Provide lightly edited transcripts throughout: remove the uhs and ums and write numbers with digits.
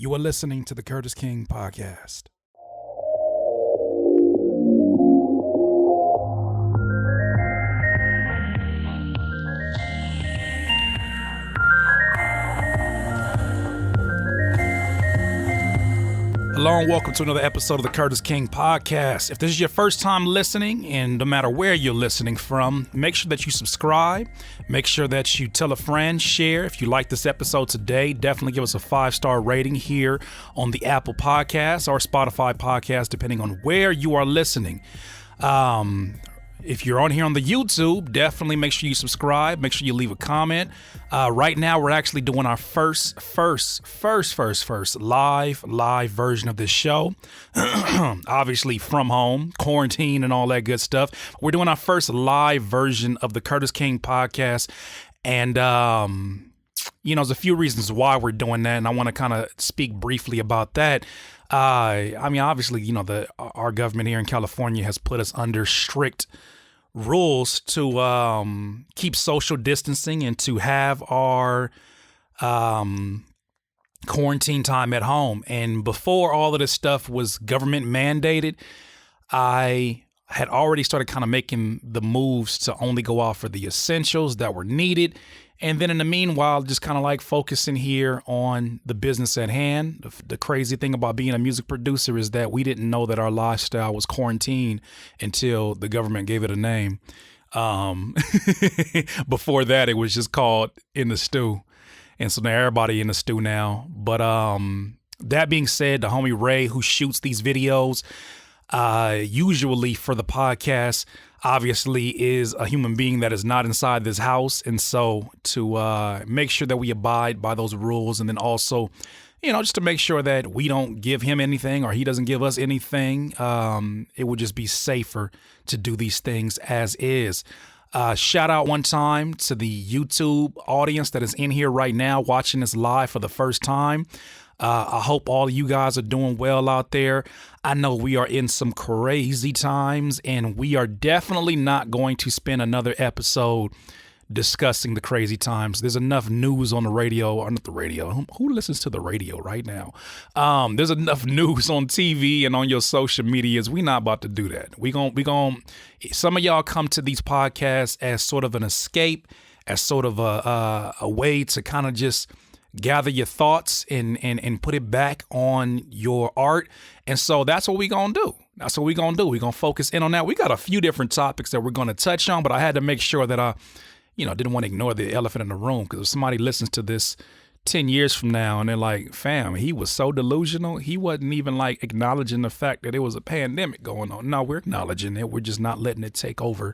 You are listening to the Curtis King Podcast. Hello and welcome to another episode of the Curtis King Podcast. If this is your first time listening, and no matter where you're listening from, make sure that you subscribe. Make sure that you tell a friend, share. If you like this episode today, definitely give us a 5-star rating here on the Apple Podcast or Spotify Podcast, depending on where you are listening. If you're on here on the YouTube, definitely make sure you subscribe. Make sure you leave a comment. Right now, we're actually doing our first live version of this show. Obviously from home, quarantine and all that good stuff. We're doing our first live version of the Curtis King Podcast. And, there's a few reasons why we're doing that. And I want to kind of speak briefly about that. Obviously, our government here in California has put us under strict rules to keep social distancing and to have our quarantine time at home. And before all of this stuff was government mandated, I had already started kind of making the moves to only go out for the essentials that were needed. And then in the meanwhile, just kind of like focusing here on the business at hand. The crazy thing about being a music producer is that we didn't know that our lifestyle was quarantine until the government gave it a name. Before that, it was just called In the Stew. And so now everybody in the stew now. But that being said, the homie Ray, who shoots these videos, usually for the podcast, obviously is a human being that is not inside this house. And so to make sure that we abide by those rules, and then also, just to make sure that we don't give him anything or he doesn't give us anything, it would just be safer to do these things as is. Shout out one time to the YouTube audience that is in here right now watching this live for the first time. I hope all of you guys are doing well out there. I know we are in some crazy times, and we are definitely not going to spend another episode discussing the crazy times. There's enough news on the radio, or not the radio. Who listens to the radio right now? There's enough news on TV and on your social medias. We're not about to do that. Some of y'all come to these podcasts as sort of an escape, as sort of a way to kind of just gather your thoughts and put it back on your art. And so that's what we're going to do. That's what we're going to do. We're going to focus in on that. We got a few different topics that we're going to touch on, but I had to make sure that I, didn't want to ignore the elephant in the room, because if somebody listens to this 10 years from now and they're like, fam, he was so delusional. He wasn't even like acknowledging the fact that it was a pandemic going on. No, we're acknowledging it. We're just not letting it take over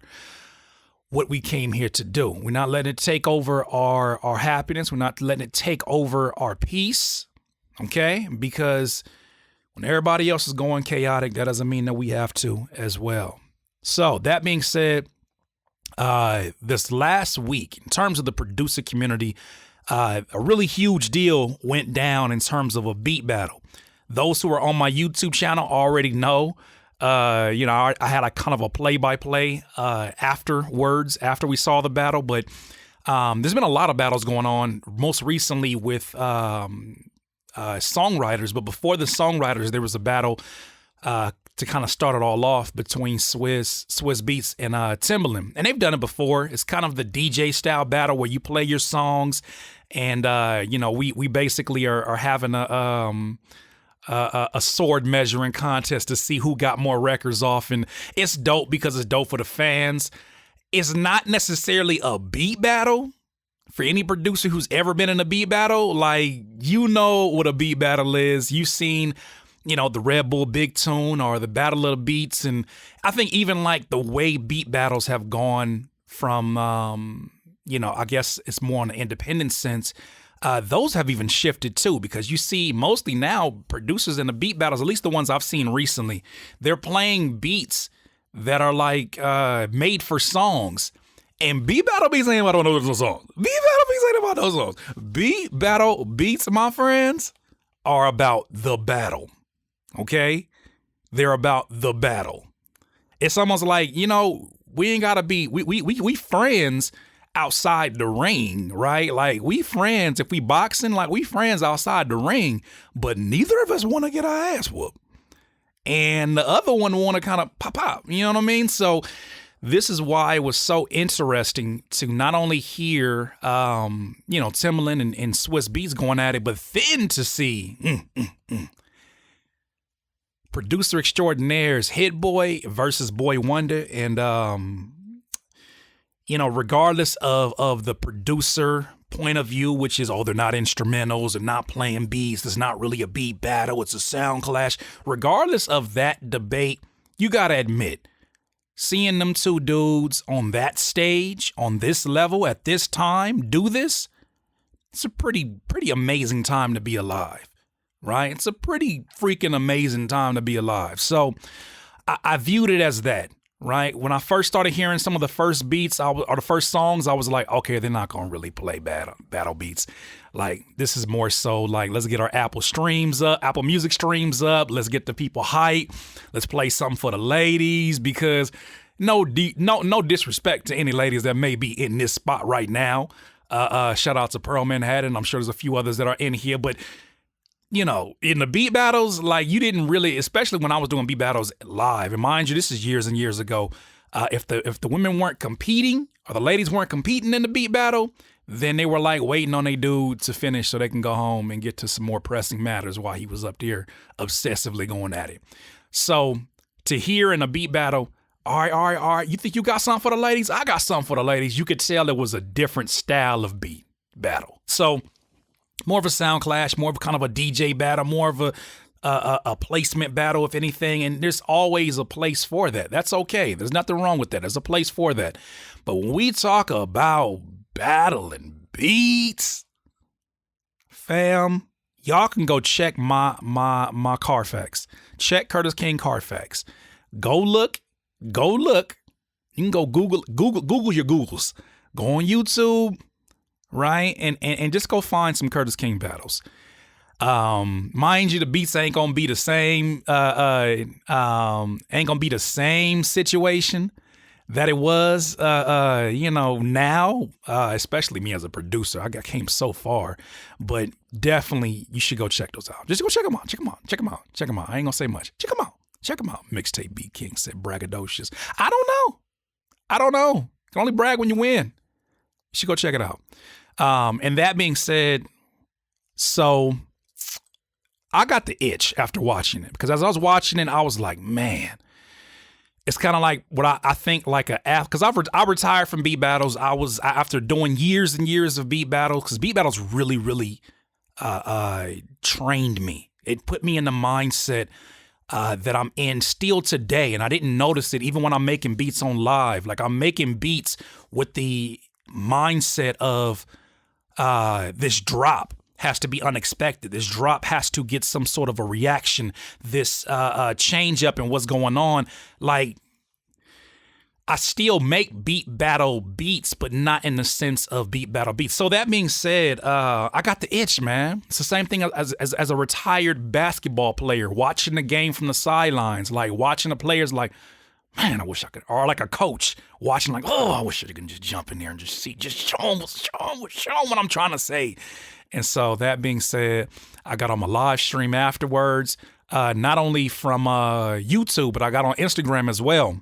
what we came here to do. We're not letting it take over our happiness. We're not letting it take over our peace. Okay? Because when everybody else is going chaotic, that doesn't mean that we have to as well. So that being said, this last week, in terms of the producer community, a really huge deal went down in terms of a beat battle. Those who are on my YouTube channel already know. I had a kind of a play-by-play afterwards, after we saw the battle, but there's been a lot of battles going on, most recently with songwriters. But before the songwriters, there was a battle to kind of start it all off between Swizz Beatz and Timbaland. And they've done it before. It's kind of the DJ style battle where you play your songs, and we basically are having a sword measuring contest to see who got more records off. And it's dope because it's dope for the fans. It's not necessarily a beat battle. For any producer who's ever been in a beat battle, what a beat battle is. You've seen, the Red Bull Big Tune or the Battle of the Beats. And I think even like the way beat battles have gone from, I guess it's more on the independent sense. Those have even shifted too, because you see mostly now producers in the beat battles, at least the ones I've seen recently, they're playing beats that are like made for songs. And beat battle beats ain't about those songs. Beat battle beats ain't about those songs. Beat battle beats, my friends, are about the battle. Okay? They're about the battle. It's almost like, we ain't gotta be, we friends outside the ring, right? Like, we friends. If we boxing, like, we friends outside the ring, but neither of us want to get our ass whooped. And the other one want to kind of pop, you know what I mean? So this is why it was so interesting to not only hear, Timbaland and Swiss Beats going at it, but then to see producer extraordinaires Hit Boy versus Boy Wonder. And, regardless of the producer point of view, which is, they're not instrumentals, they're not playing beats, it's not really a beat battle, it's a sound clash. Regardless of that debate, you got to admit, seeing them two dudes on that stage, on this level, at this time, do this, it's a pretty amazing time to be alive, right? It's a pretty freaking amazing time to be alive. So I viewed it as that, right? When I first started hearing some of the first beats or the first songs, I was like, okay, they're not going to really play battle beats. Like, this is more so like, let's get our Apple Music streams up. Let's get the people hype. Let's play something for the ladies, because no disrespect to any ladies that may be in this spot right now. Shout out to Pearl Manhattan. I'm sure there's a few others that are in here, but in the beat battles, like, you didn't really, especially when I was doing beat battles live, and mind you, this is years and years ago. If the women weren't competing or the ladies weren't competing in the beat battle, then they were like waiting on a dude to finish so they can go home and get to some more pressing matters while he was up there obsessively going at it. So to hear in a beat battle, all right, you think you got something for the ladies? I got something for the ladies. You could tell it was a different style of beat battle. So more of a sound clash, more of kind of a DJ battle, more of a placement battle, if anything. And there's always a place for that. That's okay. There's nothing wrong with that. There's a place for that. But when we talk about battling beats, fam, y'all can go check my Carfax. Check Curtis King Carfax. Go look. You can go Google your Googles. Go on YouTube. Right? And just go find some Curtis King battles. Mind you, the beats ain't gonna be the same, ain't gonna be the same situation that it was, now, especially me as a producer. I came so far, but definitely you should go check those out. Just go check them out. Check them out. I ain't gonna say much. Check them out. Mixtape Beat King said braggadocious. I don't know. You can only brag when you win. You should go check it out. And that being said, so I got the itch after watching it, because as I was watching it, I was like, man, it's kind of like what I think like because I retired from beat battles. After doing years and years of beat battles, because beat battles really, really trained me. It put me in the mindset that I'm in still today. And I didn't notice it even when I'm making beats on live. Like, I'm making beats with the mindset of this drop has to be unexpected. This drop has to get some sort of a reaction. This change up in what's going on. Like, I still make beat battle beats, but not in the sense of beat battle beats. So that being said, I got the itch, man. It's the same thing as a retired basketball player watching the game from the sidelines, like watching the players like, man, I wish I could. Or like a coach watching like, oh, I wish I could just jump in there and just show them what I'm trying to say. And so that being said, I got on my live stream afterwards, not only from YouTube, but I got on Instagram as well.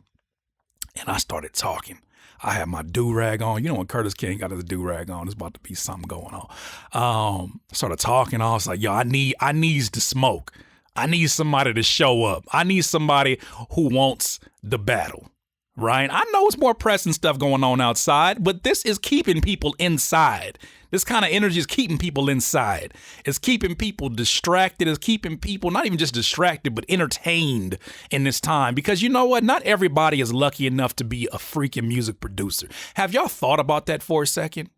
And I started talking. I had my do-rag on. You know when Curtis King got his do-rag on, there's about to be something going on. I started talking. I was like, yo, I needs to smoke. I need somebody to show up. I need somebody who wants the battle, right? I know it's more pressing stuff going on outside, but this is keeping people inside. This kind of energy is keeping people inside. It's keeping people distracted. It's keeping people not even just distracted, but entertained in this time. Because you know what? Not everybody is lucky enough to be a freaking music producer. Have y'all thought about that for a second?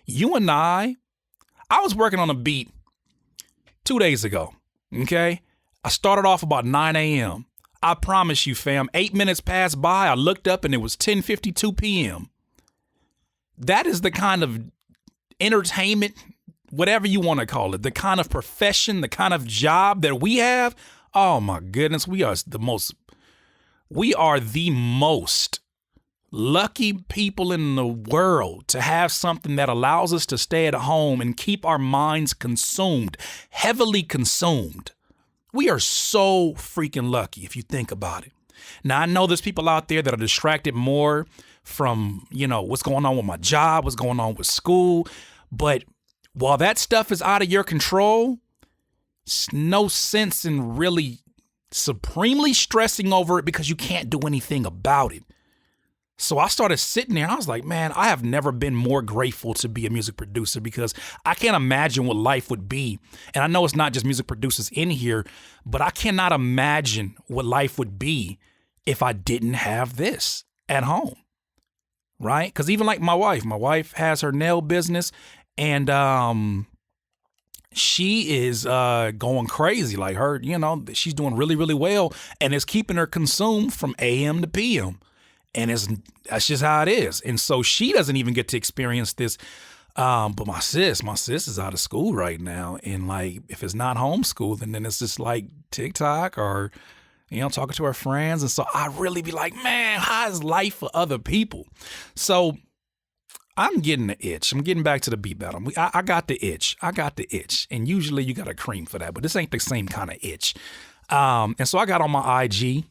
You and I was working on a beat 2 days ago. Okay, I started off about 9 a.m. I promise you, fam, 8 minutes passed by. I looked up and it was 10:52 p.m. That is the kind of entertainment, whatever you want to call it, the kind of profession, the kind of job that we have. Oh my goodness, we are the most lucky people in the world to have something that allows us to stay at home and keep our minds consumed, heavily consumed. We are so freaking lucky if you think about it. Now, I know there's people out there that are distracted more from, what's going on with my job, what's going on with school. But while that stuff is out of your control, it's no sense in really supremely stressing over it because you can't do anything about it. So I started sitting there and I was like, man, I have never been more grateful to be a music producer because I can't imagine what life would be. And I know it's not just music producers in here, but I cannot imagine what life would be if I didn't have this at home, right? Because even like my wife has her nail business and she is going crazy. Like her, she's doing really, really well and it's keeping her consumed from AM to PM. And that's just how it is. And so she doesn't even get to experience this. But my sis is out of school right now. And like, if it's not homeschool, then it's just like TikTok or, talking to her friends. And so I really be like, man, how is life for other people? So I'm getting the itch. I'm getting back to the beat battle. I got the itch. And usually you got a cream for that, but this ain't the same kind of itch. And so I got on my IG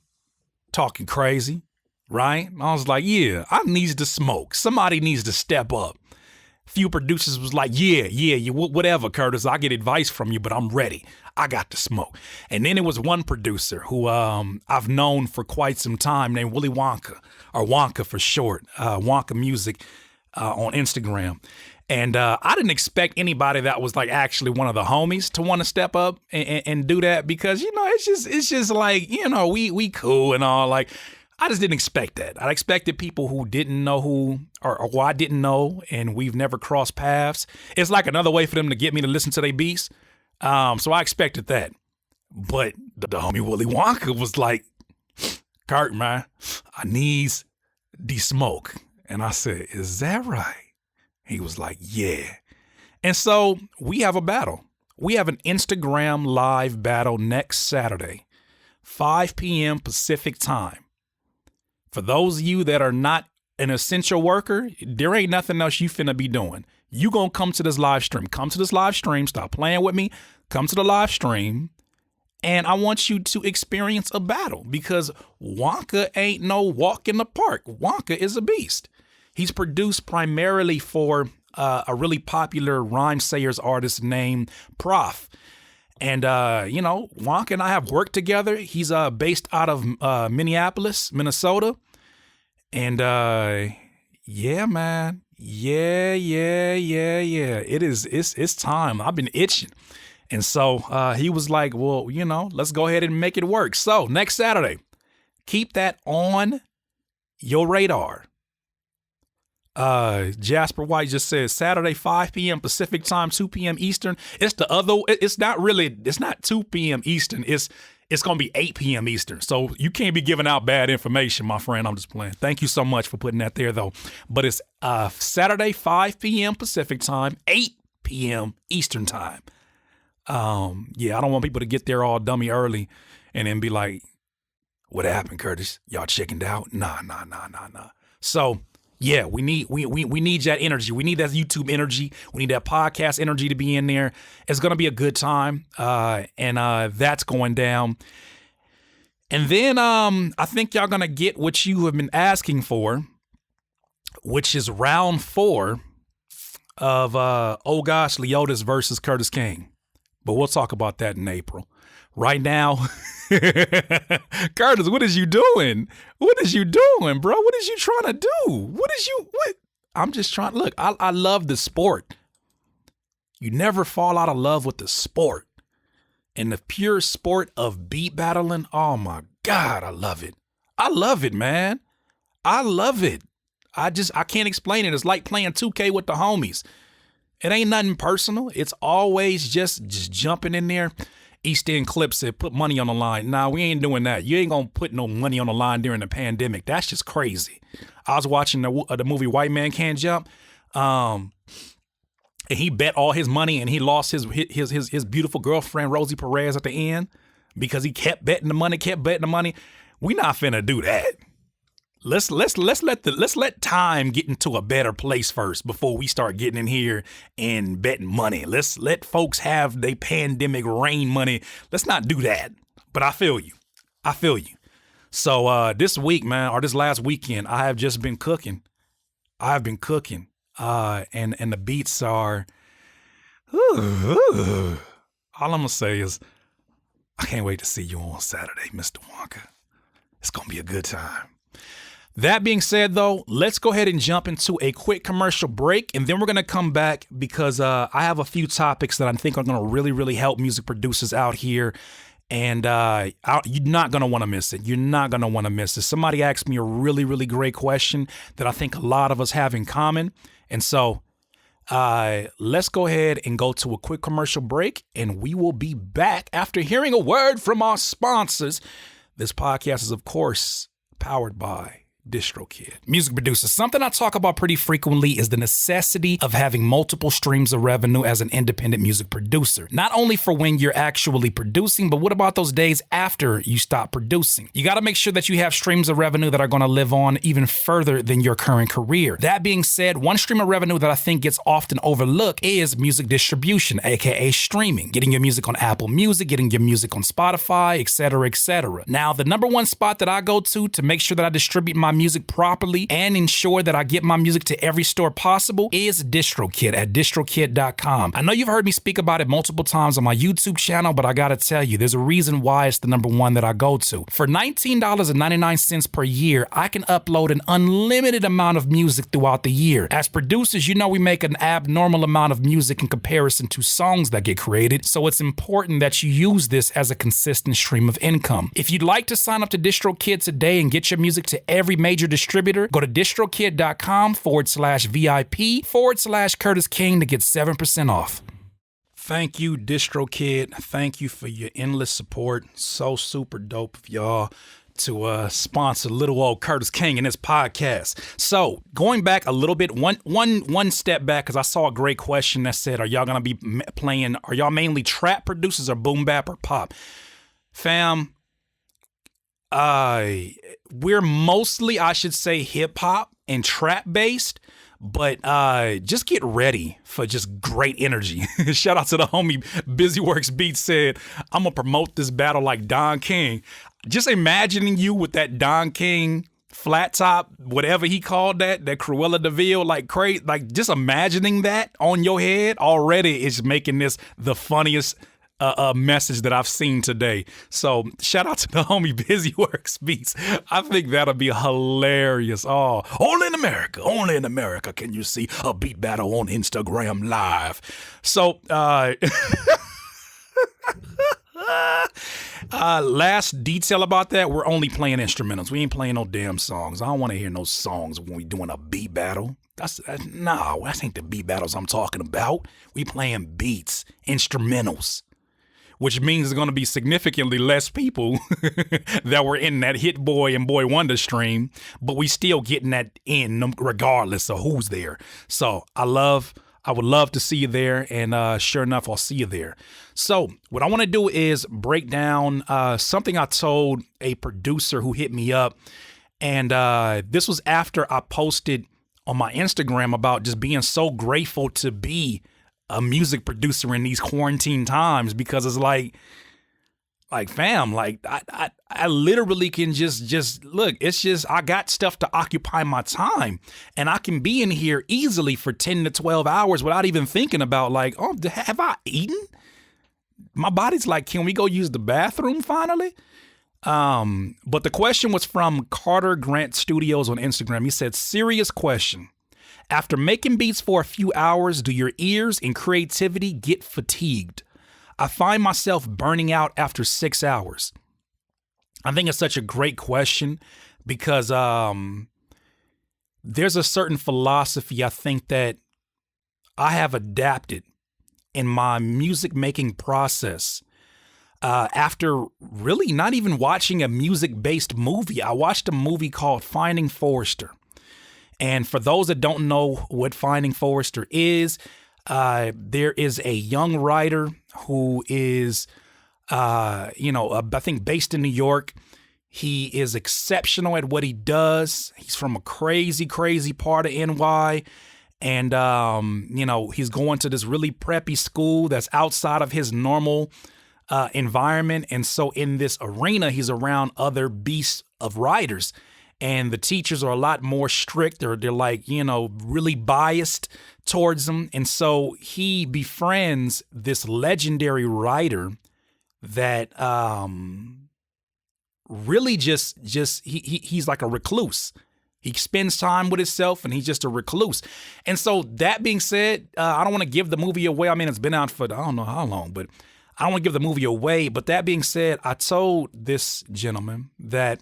talking crazy. Right? I was like, yeah, I need to smoke. Somebody needs to step up. Few producers was like, yeah, whatever, Curtis. I get advice from you, but I'm ready. I got to smoke. And then it was one producer who I've known for quite some time named Willy Wonka, or Wonka for short, Wonka Music on Instagram. And I didn't expect anybody that was like actually one of the homies to want to step up and do that because, it's just like, we cool and all like. I just didn't expect that. I expected people who didn't know who I didn't know and we've never crossed paths. It's like another way for them to get me to listen to their beats. So I expected that. But the homie Willy Wonka was like, Kurt, man, I needs the smoke. And I said, is that right? He was like, yeah. And so we have a battle. We have an Instagram live battle next Saturday, 5 p.m. Pacific time. For those of you that are not an essential worker, there ain't nothing else you finna be doing. You gonna come to this live stream. Come to this live stream. Stop playing with me. Come to the live stream. And I want you to experience a battle because Wonka ain't no walk in the park. Wonka is a beast. He's produced primarily for a really popular rhyme sayers artist named Prof. And, Wonka and I have worked together. He's based out of Minneapolis, Minnesota. And, yeah, man. Yeah. It's time. I've been itching. And so he was like, well, let's go ahead and make it work. So next Saturday, keep that on your radar. Jasper White just says Saturday, 5 p.m. Pacific time, 2 p.m. Eastern. It's not 2 p.m. Eastern. It's going to be 8 p.m. Eastern. So you can't be giving out bad information, my friend. I'm just playing. Thank you so much for putting that there, though. But it's Saturday, 5 p.m. Pacific time, 8 p.m. Eastern time. Yeah, I don't want people to get there all dummy early and then be like, what happened, Curtis? Y'all chickened out? Nah. So yeah, we need that energy. We need that YouTube energy. We need that podcast energy to be in there. It's going to be a good time. And that's going down. And then I think y'all going to get what you have been asking for, which is round 4 of Oh Gosh, Leotis versus Curtis King. But we'll talk about that in April. Right now, Curtis, what is you doing? What is you doing, bro? What is you trying to do? What? I'm just trying. Look, I love the sport. You never fall out of love with the sport. And the pure sport of beat battling, oh my God, I love it. I love it, man. I love it. I can't explain it. It's like playing 2K with the homies. It ain't nothing personal. It's always just jumping in there. East End Clip said, put money on the line. Nah, we ain't doing that. You ain't gonna put no money on the line during the pandemic. That's just crazy. I was watching the movie White Man Can't Jump. And he bet all his money and he lost his beautiful girlfriend, Rosie Perez, at the end because he kept betting the money. We not finna do that. Let's let time get into a better place first before we start getting in here and betting money. Let's let folks have their pandemic rain money. Let's not do that. But I feel you. So this week, man, or this last weekend, I have just been cooking. And the beats are all I'm gonna say is I can't wait to see you on Saturday, Mr. Wonka. It's gonna be a good time. That being said, though, let's go ahead and jump into a quick commercial break, and then we're going to come back because I have a few topics that I think are going to really, really help music producers out here, and you're not going to want to miss it. You're not going to want to miss it. Somebody asked me a really, really great question that I think a lot of us have in common, and so let's go ahead and go to a quick commercial break, and we will be back after hearing a word from our sponsors. This podcast is, of course, powered by DistroKid. Music producers, something I talk about pretty frequently is the necessity of having multiple streams of revenue as an independent music producer. Not only for when you're actually producing, but what about those days after you stop producing? You got to make sure that you have streams of revenue that are going to live on even further than your current career. That being said, one stream of revenue that I think gets often overlooked is music distribution, aka streaming. Getting your music on Apple Music, getting your music on Spotify, etc., etc. Now, the number one spot that I go to make sure that I distribute my music properly and ensure that I get my music to every store possible is DistroKid at distrokid.com. I know you've heard me speak about it multiple times on my YouTube channel, but I gotta tell you, there's a reason why it's the number one that I go to. For $19.99 per year, I can upload an unlimited amount of music throughout the year. As producers, you know we make an abnormal amount of music in comparison to songs that get created, so it's important that you use this as a consistent stream of income. If you'd like to sign up to DistroKid today and get your music to every major distributor, go to distrokid.com/VIP/Curtis King to get 7% off. Thank you, DistroKid. Thank you for your endless support. So super dope of y'all to sponsor little old Curtis King in this podcast. So going back a little bit, one step back, because I saw a great question that said, are y'all mainly trap producers or boom bap or pop? Fam, we're mostly, I should say, hip hop and trap based, but just get ready for just great energy. Shout out to the homie BusyWorks Beats said, I'm gonna promote this battle like Don King. Just imagining you with that Don King flat top, whatever he called that Cruella de Vil, like crazy, like just imagining that on your head already is making this the funniest message that I've seen today. So shout out to the homie BusyWorks Beats. I think that'll be hilarious. Oh, only in America can you see a beat battle on Instagram Live. So last detail about that, we're only playing instrumentals. We ain't playing no damn songs. I don't want to hear no songs when we doing a beat battle. That ain't the beat battles I'm talking about. We playing beats, instrumentals, which means there's going to be significantly less people that were in that Hit Boy and Boy Wonder stream, but we still getting that in regardless of who's there. So I would love to see you there, and sure enough, I'll see you there. So what I want to do is break down something I told a producer who hit me up, and this was after I posted on my Instagram about just being so grateful to be a music producer in these quarantine times, because it's like fam, like I literally can just look, it's just, I got stuff to occupy my time, and I can be in here easily for 10 to 12 hours without even thinking about like, oh, have I eaten? My body's like, can we go use the bathroom finally? But the question was from Carter Grant Studios on Instagram. He said, serious question. After making beats for a few hours, do your ears and creativity get fatigued? I find myself burning out after 6 hours. I think it's such a great question because there's a certain philosophy I think that I have adapted in my music making process. After really not even watching a music-based movie, I watched a movie called Finding Forrester. And for those that don't know what Finding Forrester is, there is a young writer who is, I think based in New York. He is exceptional at what he does. He's from a crazy, crazy part of NY. And, he's going to this really preppy school that's outside of his normal environment. And so in this arena, he's around other beasts of writers. And the teachers are a lot more strict. They're like, really biased towards him. And so he befriends this legendary writer that really he's like a recluse. He spends time with himself and he's just a recluse. And so that being said, I don't want to give the movie away. I mean, it's been out for I don't know how long, but I don't want to give the movie away. But that being said, I told this gentleman that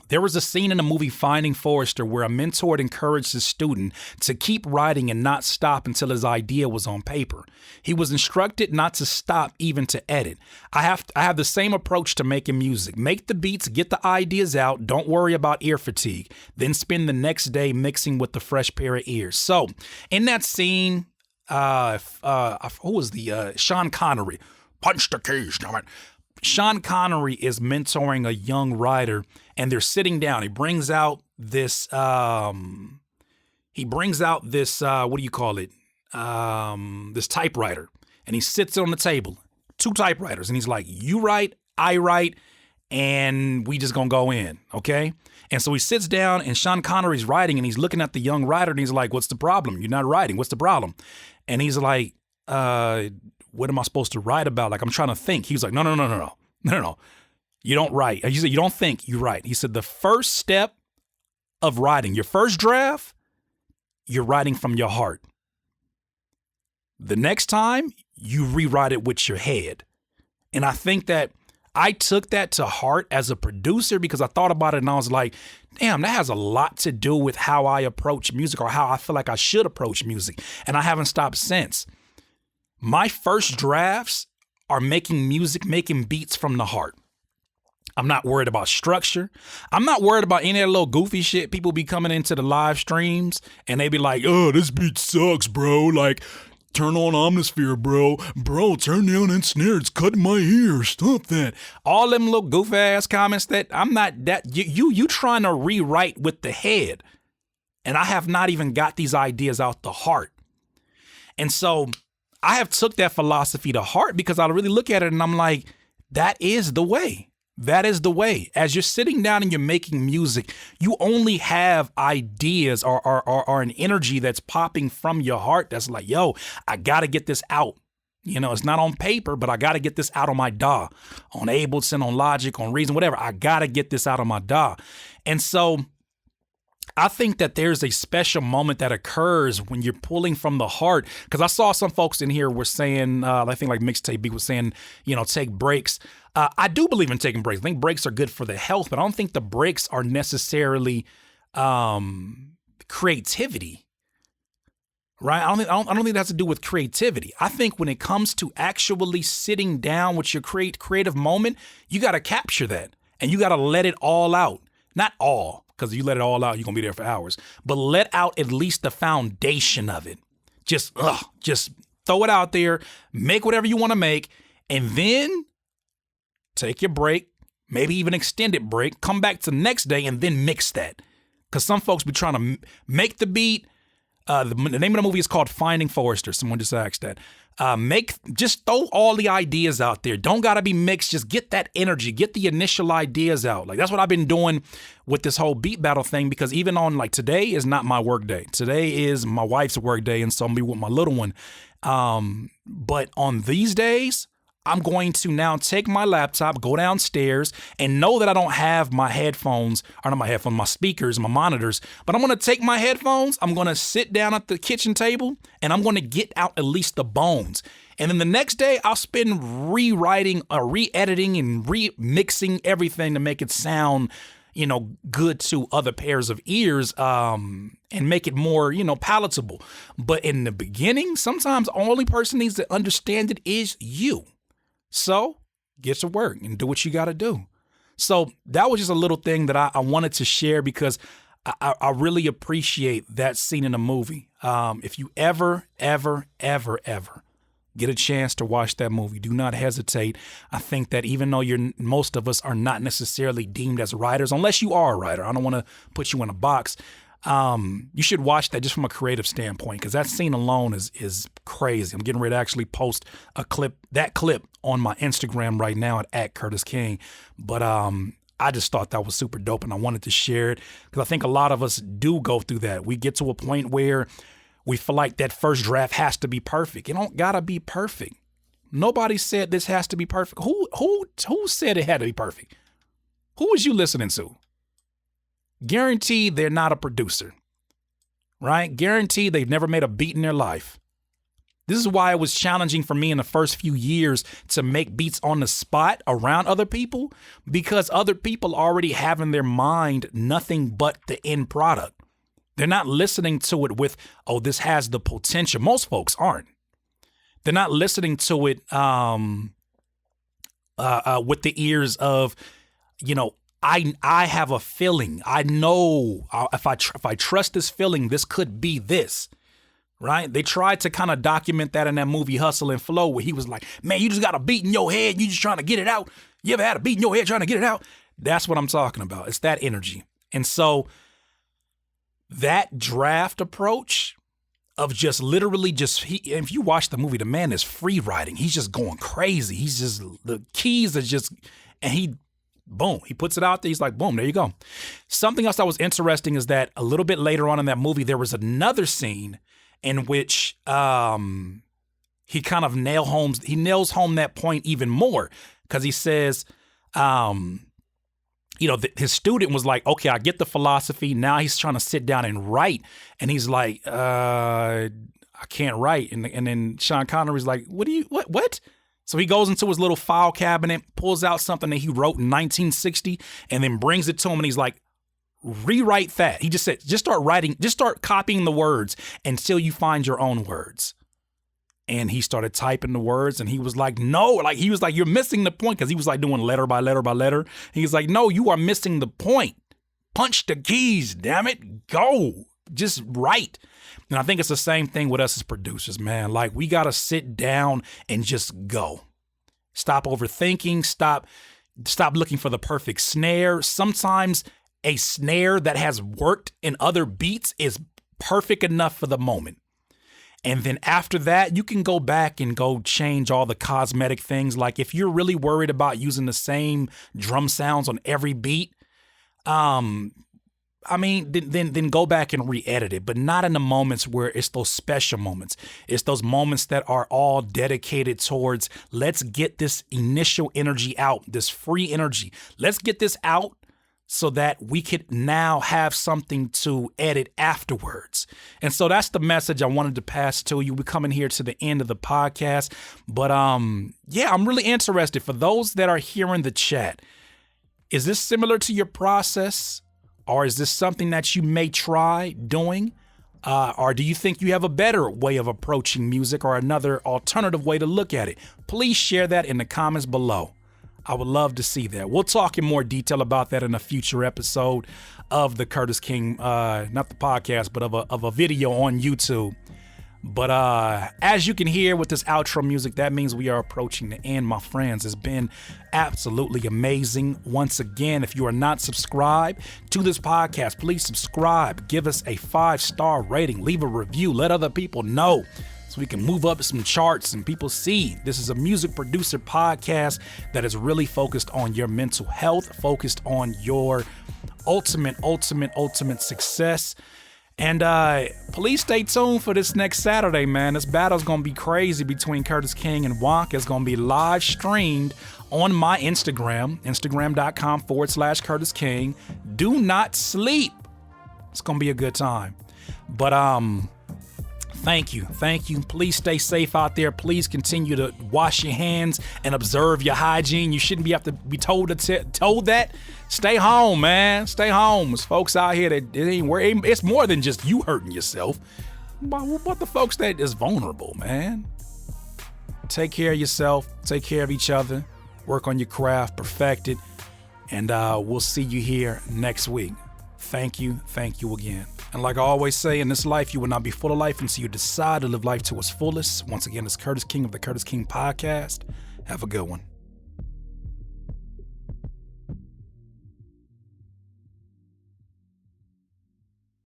there was a scene in the movie Finding Forrester where a mentor encouraged his student to keep writing and not stop until his idea was on paper. He was instructed not to stop even to edit. I have the same approach to making music. Make the beats, get the ideas out, don't worry about ear fatigue, then spend the next day mixing with the fresh pair of ears. So in that scene, who was Sean Connery? Punch the keys, damn it. Sean Connery is mentoring a young writer, and they're sitting down. He brings out this, what do you call it? This typewriter, and he sits on the table, 2 typewriters, and he's like, you write, I write, and we just gonna go in, okay? And so he sits down, and Sean Connery's writing, and he's looking at the young writer, and he's like, what's the problem? You're not writing. What's the problem? And he's like, what am I supposed to write about? Like, I'm trying to think. He was like, no. You don't write. He said, you don't think, you write. He said, the first step of writing, your first draft, you're writing from your heart. The next time, you rewrite it with your head. And I think that I took that to heart as a producer because I thought about it and I was like, damn, that has a lot to do with how I approach music or how I feel like I should approach music. And I haven't stopped since. My first drafts are making music, making beats from the heart. I'm not worried about structure. I'm not worried about any of that little goofy shit. People be coming into the live streams and they be like, oh, this beat sucks, bro. Like, turn on Omnisphere, bro. Bro, turn down that snare. It's cutting my ears. Stop that. All them little goof ass comments that I'm not that you trying to rewrite with the head. And I have not even got these ideas out the heart. And so I have took that philosophy to heart because I really look at it and I'm like, that is the way. That is the way. As you're sitting down and you're making music, you only have ideas or an energy that's popping from your heart that's like, yo, I got to get this out. It's not on paper, but I got to get this out on my DAW, on Ableton, on Logic, on Reason, whatever. I got to get this out on my DAW. And so I think that there's a special moment that occurs when you're pulling from the heart. Because I saw some folks in here were saying, I think like Mixtape B was saying, take breaks. I do believe in taking breaks. I think breaks are good for the health, but I don't think the breaks are necessarily creativity, right? I don't think that has to do with creativity. I think when it comes to actually sitting down with your creative moment, you got to capture that and you got to let it all out. Not all, because if you let it all out, you're going to be there for hours, but let out at least the foundation of it. Just throw it out there, make whatever you want to make, and then take your break, maybe even extended break, come back to the next day and then mix that. Because some folks be trying to make the beat. The name of the movie is called Finding Forrester. Someone just asked that. Just throw all the ideas out there. Don't got to be mixed. Just get that energy, get the initial ideas out. Like that's what I've been doing with this whole beat battle thing, because even on like today is not my work day. Today is my wife's work day. And so I'm gonna be with my little one. But on these days, I'm going to now take my laptop, go downstairs, and know that I don't have my headphones, or not my headphones, my speakers, my monitors, but I'm going to take my headphones, I'm going to sit down at the kitchen table, and I'm going to get out at least the bones. And then the next day, I'll spend rewriting, or re-editing, and remixing everything to make it sound, good to other pairs of ears, and make it more, palatable. But in the beginning, sometimes the only person needs to understand it is you. So get to work and do what you got to do. So that was just a little thing that I wanted to share because I really appreciate that scene in the movie. If you ever get a chance to watch that movie. Do not hesitate. I think that even though most of us are not necessarily deemed as writers, unless you are a writer, I don't want to put you in a box. You should watch that just from a creative standpoint, because that scene alone is crazy. I'm getting ready to actually post that clip on my Instagram right now at Curtis King. But I just thought that was super dope, and I wanted to share it because I think a lot of us do go through that. We get to a point where we feel like that first draft has to be perfect. It don't gotta be perfect. Nobody said this has to be perfect. Who said it had to be perfect? Who was you listening to? Guaranteed they're not a producer, right? Guaranteed they've never made a beat in their life. This is why it was challenging for me in the first few years to make beats on the spot around other people, because other people already have in their mind nothing but the end product. They're not listening to it with, oh, this has the potential. Most folks aren't. They're not listening to it with the ears of, I have a feeling. I know if I trust this feeling, this could be this, right? They tried to kind of document that in that movie Hustle and Flow, where he was like, man, you just got a beat in your head. You just trying to get it out. You ever had a beat in your head trying to get it out? That's what I'm talking about. It's that energy. And so that draft approach of just literally if you watch the movie, the man is free writing. He's just going crazy. He's just, the keys are just, and boom, he puts it out there. He's like, boom, there you go. Something else that was interesting is that a little bit later on in that movie, there was another scene in which he kind of nails home that point even more, because he says, his student was like, okay, I get the philosophy. Now he's trying to sit down and write. And he's like, I can't write. And then Sean Connery's like, what? So he goes into his little file cabinet, pulls out something that he wrote in 1960, and then brings it to him. And he's like, rewrite that. He just said, just start writing, just start copying the words until you find your own words. And he started typing the words, and he was like, no, he was like, you're missing the point, because he was like doing letter by letter by letter. He was like, no, you are missing the point. Punch the keys, damn it. Go. Just write. And I think it's the same thing with us as producers, man. Like, we got to sit down and just go. Stop overthinking. Stop looking for the perfect snare. Sometimes a snare that has worked in other beats is perfect enough for the moment. And then after that, you can go back and go change all the cosmetic things. Like, if you're really worried about using the same drum sounds on every beat, then go back and re-edit it, but not in the moments where it's those special moments. It's those moments that are all dedicated towards, let's get this initial energy out, this free energy. Let's get this out so that we could now have something to edit afterwards. And so that's the message I wanted to pass to you. We're coming here to the end of the podcast, but I'm really interested. For those that are hearing the chat, is this similar to your process? Or is this something that you may try doing? Or do you think you have a better way of approaching music or another alternative way to look at it? Please share that in the comments below. I would love to see that. We'll talk in more detail about that in a future episode of the Curtis King, not the podcast, but of a video on YouTube. But as you can hear with this outro music, that means we are approaching the end, my friends. It's been absolutely amazing. Once again, if you are not subscribed to this podcast, please subscribe. Give us a 5-star rating. Leave a review. Let other people know so we can move up some charts and people see this is a music producer podcast that is really focused on your mental health, focused on your ultimate success. And please stay tuned for this next Saturday, man. This battle's going to be crazy between Curtis King and Wonk. It's going to be live streamed on my Instagram, instagram.com/Curtis King. Do not sleep. It's going to be a good time. But thank you. Please stay safe out there. Please continue to wash your hands and observe your hygiene. You shouldn't have to be told that. Stay home, man. Stay home. There's folks out here that it's more than just you hurting yourself. What the folks that is vulnerable, man? Take care of yourself. Take care of each other. Work on your craft. Perfect it. And we'll see you here next week. Thank you again. And like I always say, in this life, you will not be full of life until you decide to live life to its fullest. Once again, it's Curtis King of the Curtis King Podcast. Have a good one.